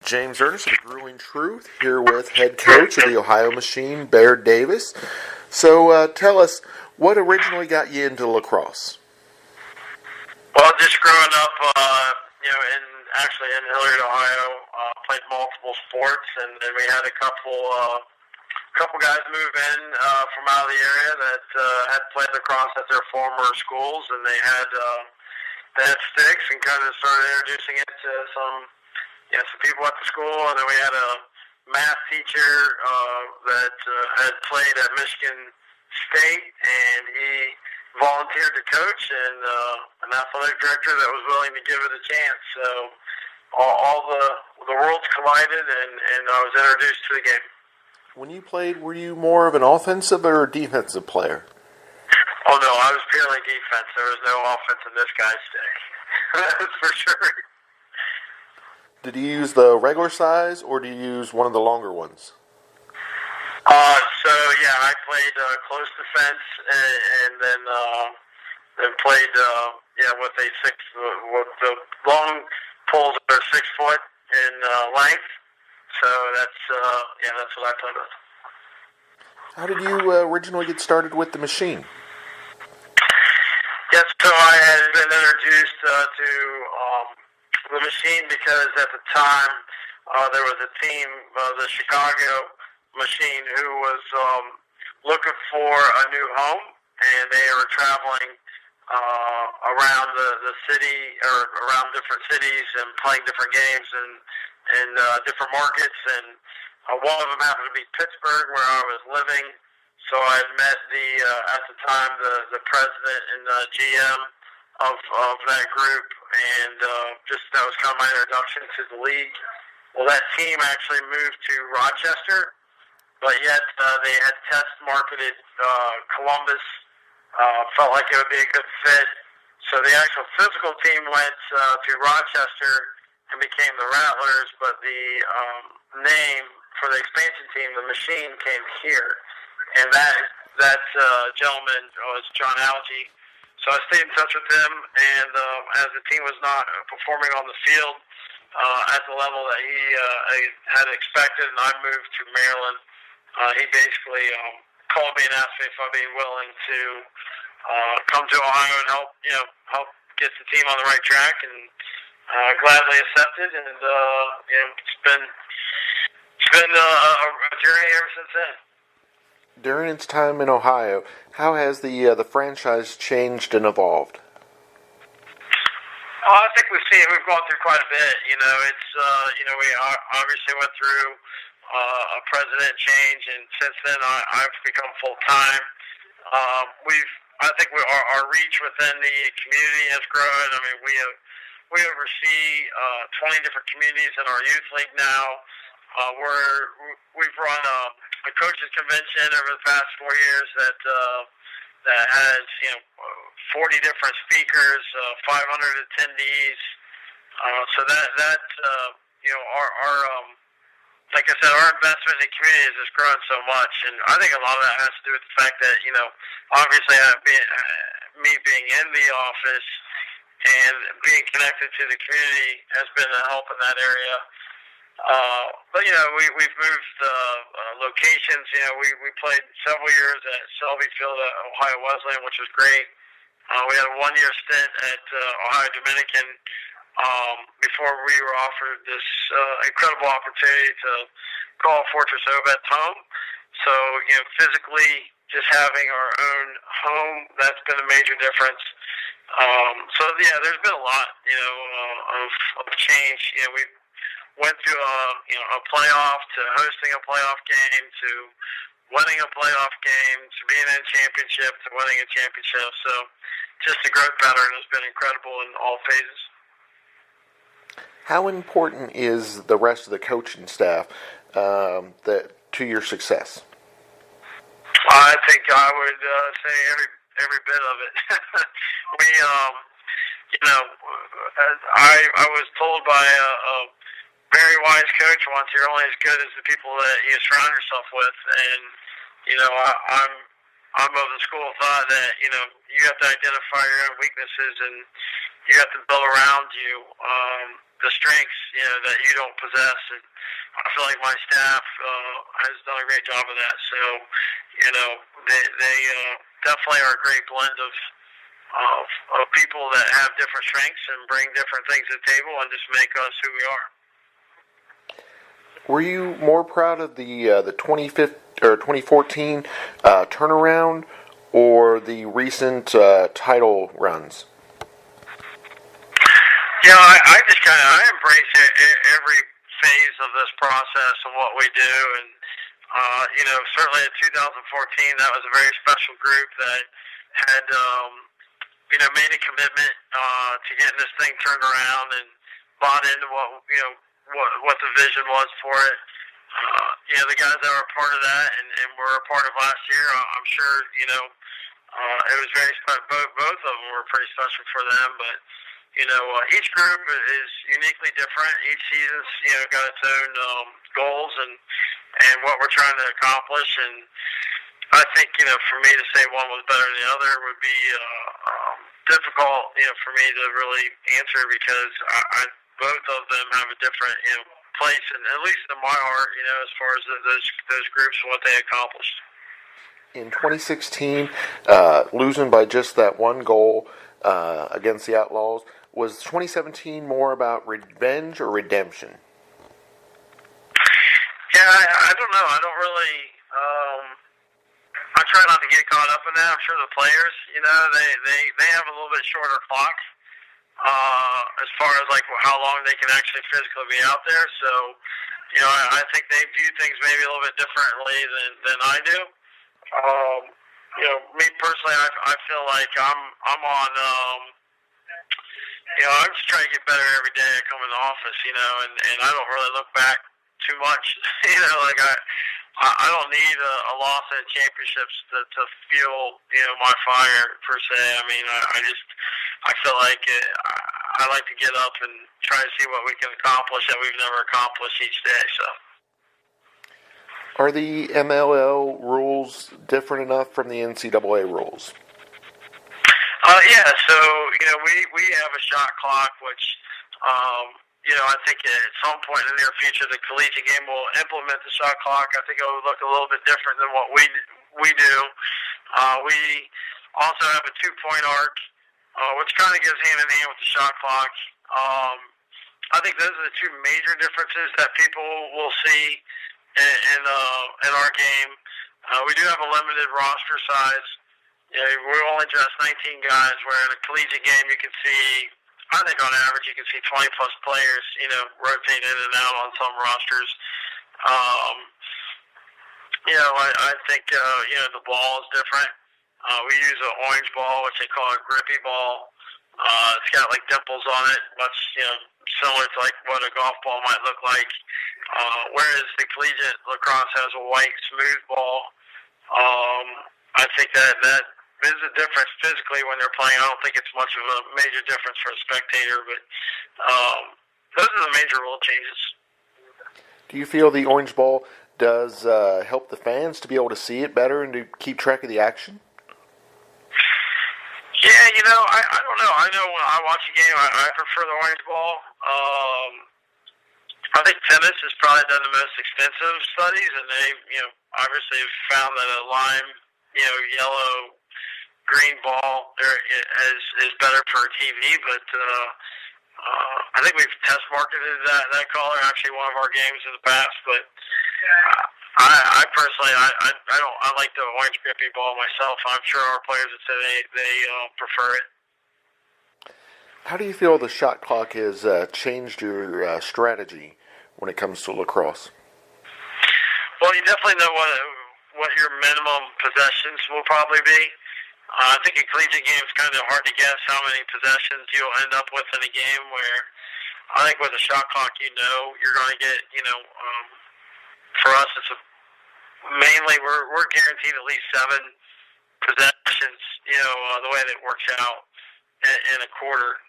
James Ernest of the Grueling Truth here with head coach of the Ohio Machine, Baird Davis. So tell us, what originally got you into lacrosse? Well, just growing up, in Hilliard, Ohio, played multiple sports, and we had a couple guys move in from out of the area that had played lacrosse at their former schools, and they had sticks, and kind of started introducing it to some people at the school. And then we had a math teacher that had played at Michigan State, and he volunteered to coach, and an athletic director that was willing to give it a chance. So all the worlds collided, and I was introduced to the game. When you played, were you more of an offensive or defensive player? Oh, no, I was purely defense. There was no offense in this guy's stick. That's for sure. Did you use the regular size, or do you use one of the longer ones? I played close defense, and then played with with the long poles that are 6 foot in length. So that's what I played with. How did you originally get started with the machine? Yes, so I had been introduced to the machine because at the time there was a team, the Chicago Machine, who was looking for a new home, and they were traveling around the city, or around different cities, and playing different games in different markets. And one of them happened to be Pittsburgh, where I was living. So I had met at the time the president and the GM of that group, and that was kind of my introduction to the league. Well, that team actually moved to Rochester, but yet they had test marketed Columbus. Felt like it would be a good fit. So the actual physical team went to Rochester and became the Rattlers, but the name for the expansion team, the Machine, came here. And that gentleman was John Algie. So I stayed in touch with him, and as the team was not performing on the field at the level that he had expected, and I moved to Maryland, he basically called me and asked me if I'd be willing to come to Ohio and help get the team on the right track, and gladly accepted. And it's been a journey ever since then. During its time in Ohio, how has the franchise changed and evolved? I think we've gone through quite a bit. We obviously went through a president change, and since then I've become full time. I think our reach within the community has grown. I mean, we oversee 20 different communities in our youth league now. We've run a coaches convention over the past 4 years that has 40 different speakers, 500 attendees. So that our like I said, our investment in the community has just grown so much, and I think a lot of that has to do with the fact that obviously me being in the office and being connected to the community has been a help in that area. But we've moved locations. We played several years at Selby Field at Ohio Wesleyan, which was great. We had a 1-year stint at Ohio Dominican before we were offered this incredible opportunity to call Fortress Obet's home. So physically, just having our own home, that's been a major difference. There's been a lot of change. We went through a playoff, to hosting a playoff game, to winning a playoff game, to being in a championship, to winning a championship. So just the growth pattern has been incredible in all phases. How important is the rest of the coaching staff to your success? I think I would say every bit of it. I was told by a very wise coach once, you're only as good as the people that you surround yourself with. And I'm of the school of thought that you have to identify your own weaknesses, and you have to build around you the strengths that you don't possess. And I feel like my staff has done a great job of that. So they definitely are a great blend of people that have different strengths and bring different things to the table and just make us who we are. Were you more proud of the 2014 turnaround or the recent title runs? I just I embrace every phase of this process and what we do, and certainly in 2014 that was a very special group that had made a commitment to getting this thing turned around and bought into what the vision was for it. The guys that were a part of that and were a part of last year, I'm sure, it was very special. Both of them were pretty special for them, but, each group is uniquely different. Each season's, got its own goals and what we're trying to accomplish. And I think, for me to say one was better than the other would be difficult, for me to really answer because both of them have a different, place, and at least in my heart, as far as those groups and what they accomplished. In 2016, losing by just that one goal against the Outlaws, was 2017 more about revenge or redemption? Yeah, I don't know. I don't really. I try not to get caught up in that. I'm sure the players, they have a little bit shorter clock as far as like how long they can actually physically be out there. So, I think they view things maybe a little bit differently than I do. Me personally, I feel like I'm on. I'm just trying to get better every day I come in the office, and I don't really look back too much. Like I don't need a loss in championships to fuel, my fire per se. I mean, I feel like I like to get up and try to see what we can accomplish that we've never accomplished each day. So. Are the MLL rules different enough from the NCAA rules? Yeah, so, we have a shot clock, which, I think at some point in the near future, the collegiate game will implement the shot clock. I think it will look a little bit different than what we do. We also have a 2-point arc, which kind of goes hand in hand with the shot clock. I think those are the two major differences that people will see in our game. We do have a limited roster size. We only dress 19 guys, where in a collegiate game you can see, I think on average you can see 20 plus players, rotate in and out on some rosters. I think, the ball is different. We use an orange ball, which they call a grippy ball. It's got like dimples on it, much, similar to like what a golf ball might look like. Whereas the collegiate lacrosse has a white smooth ball. I think that is a difference physically when they're playing. I don't think it's much of a major difference for a spectator, but those are the major rule changes. Do you feel the orange ball does help the fans to be able to see it better and to keep track of the action? Yeah, I don't know. I know when I watch a game, I prefer the orange ball. I think tennis has probably done the most extensive studies, and they, obviously have found that a lime, yellow, green ball is better for TV. But I think we've test marketed that color actually one of our games in the past. But I personally, I like the orange grippy ball myself. I'm sure our players would say they prefer it. How do you feel the shot clock has changed your strategy when it comes to lacrosse? Well, you definitely know what your minimum possessions will probably be. I think a collegiate game is kind of hard to guess how many possessions you'll end up with in a game, where I think with a shot clock, you're going to get, for us, it's mainly we're guaranteed at least 7 possessions, the way that it works out in a quarter.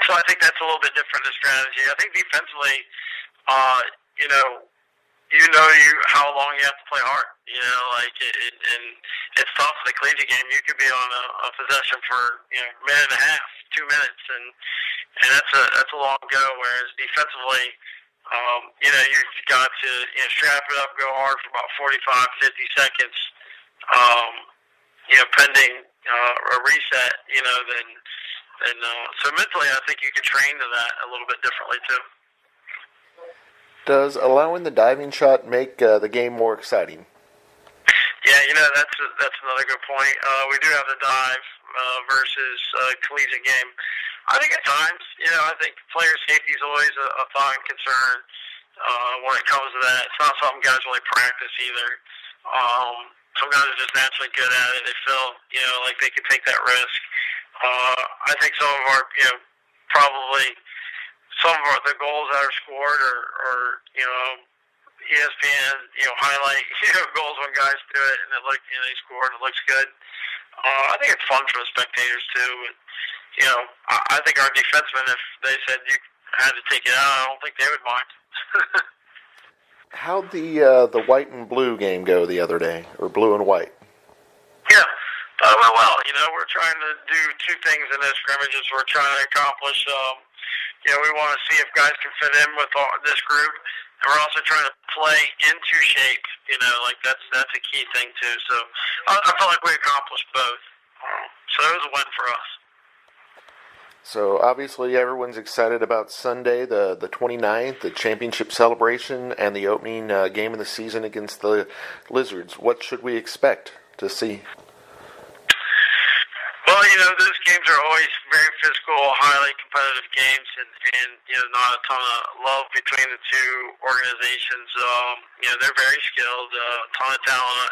So I think that's a little bit different in strategy. I think defensively, how long you have to play hard. And it's tough in the collegiate game. You could be on a possession for a minute and a half, 2 minutes, and that's a long go. Whereas defensively, you've got to strap it up, go hard for about 45, 50 seconds. Pending a reset. So mentally, I think you could train to that a little bit differently too. Does allowing the diving shot make the game more exciting? Yeah, that's another good point. We do have the dive versus collegiate game. I think at times, I think player safety is always a thought and concern when it comes to that. It's not something guys really practice either. Some guys are just naturally good at it. They feel, like they can take that risk. I think some of our, probably some of the goals that are scored are ESPN, highlight, goals when guys do it and it they score and it looks good. I think it's fun for the spectators too. I think our defensemen, if they said you had to take it out, I don't think they would mind. How'd the white and blue game go the other day, or blue and white? Yeah, it went well. We're trying to do two things in this scrimmages. We're trying to accomplish. We want to see if guys can fit in with this group, and we're also trying to play into shape. That's a key thing too. So I feel like we accomplished both. So it was a win for us. So obviously everyone's excited about Sunday, the 29th, the championship celebration, and the opening game of the season against the Lizards. What should we expect to see? Well, those games are always very physical, highly competitive games, and not a ton of love between the two organizations. They're very skilled, a ton of talent.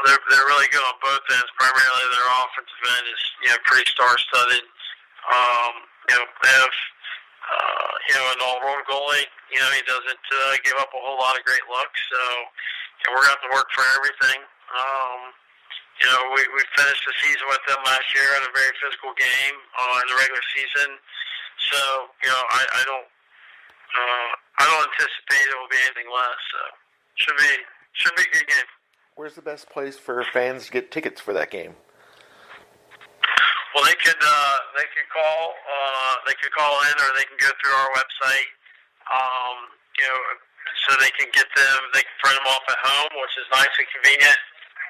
They're really good on both ends. Primarily, their offensive end is pretty star-studded. They have an all-road goalie. He doesn't give up a whole lot of great looks. So we're going to have to work for everything. We finished the season with them last year in a very physical game in the regular season. So I don't anticipate it will be anything less. So should be a good game. Where's the best place for fans to get tickets for that game? Well, they could call in, or they can go through our website. So they can get them. They can print them off at home, which is nice and convenient.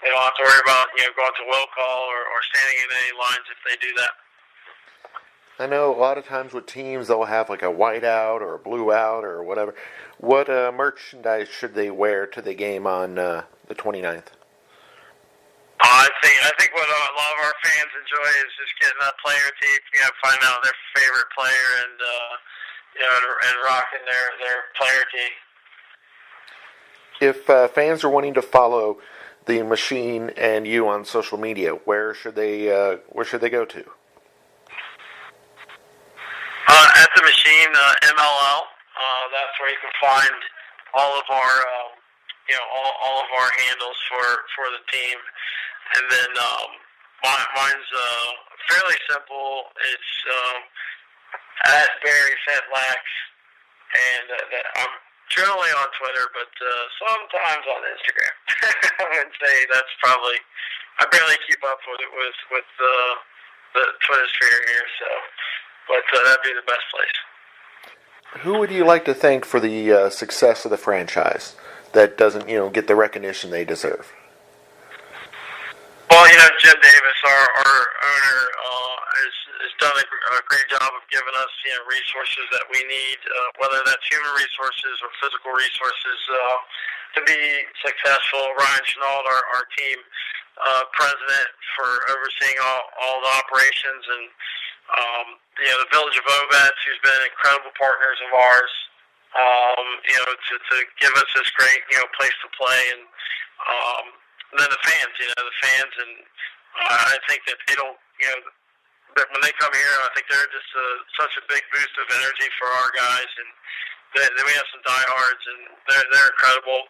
They don't have to worry about going to will call or standing in any lines if they do that. I know a lot of times with teams they'll have like a white out or a blue out or whatever. What merchandise should they wear to the game on the 29th? I think what a lot of our fans enjoy is just getting that player tape, finding out their favorite player and rocking their player tape. If fans are wanting to follow the machine and you on social media, where should they go to? At the machine, MLL. That's where you can find all of our all of our handles for the team. And then mine's fairly simple. It's at Barry Fentlax, and I'm generally on Twitter, but sometimes on Instagram. I would say that's probably, I barely keep up with it with the Twitter sphere here, but that'd be the best place. Who would you like to thank for the success of the franchise that doesn't get the recognition they deserve? Well, Jim Davis, our owner, has done a great job of giving us resources that we need, whether that's human resources or physical resources, to be successful. Ryan Chenault, our team president, for overseeing all the operations, and the Village of Obetz, who's been incredible partners of ours, to give us this great place to play, and then the fans, and I think that they don't, that when they come here, I think they're just such a big boost of energy for our guys, and then we have some diehards, and they're incredible.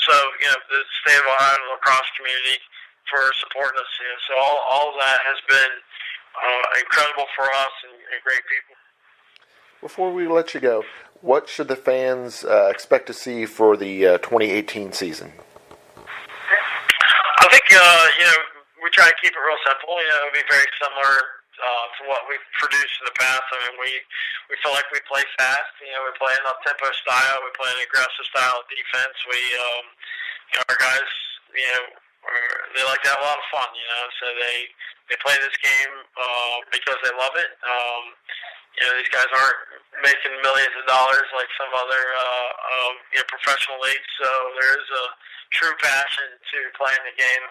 So the state of Ohio and the lacrosse community for supporting us. So all of that has been incredible for us and great people. Before we let you go, what should the fans expect to see for the 2018 season? I think we try to keep it real simple. It'll be very similar to to what we've produced in the past. I mean, we feel like we play fast. You know, we play an up-tempo style. We play an aggressive style of defense. Our guys, you know, they like to have a lot of fun. You know, so they play this game because they love it. You know, these guys aren't making millions of dollars like some other professional leagues. So there is a true passion to playing the game,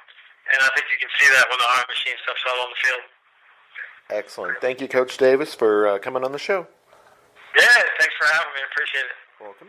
and I think you can see that when the Iron Machine steps out on the field. Excellent. Thank you, Coach Davis, for coming on the show. Yeah, thanks for having me. I appreciate it. Welcome.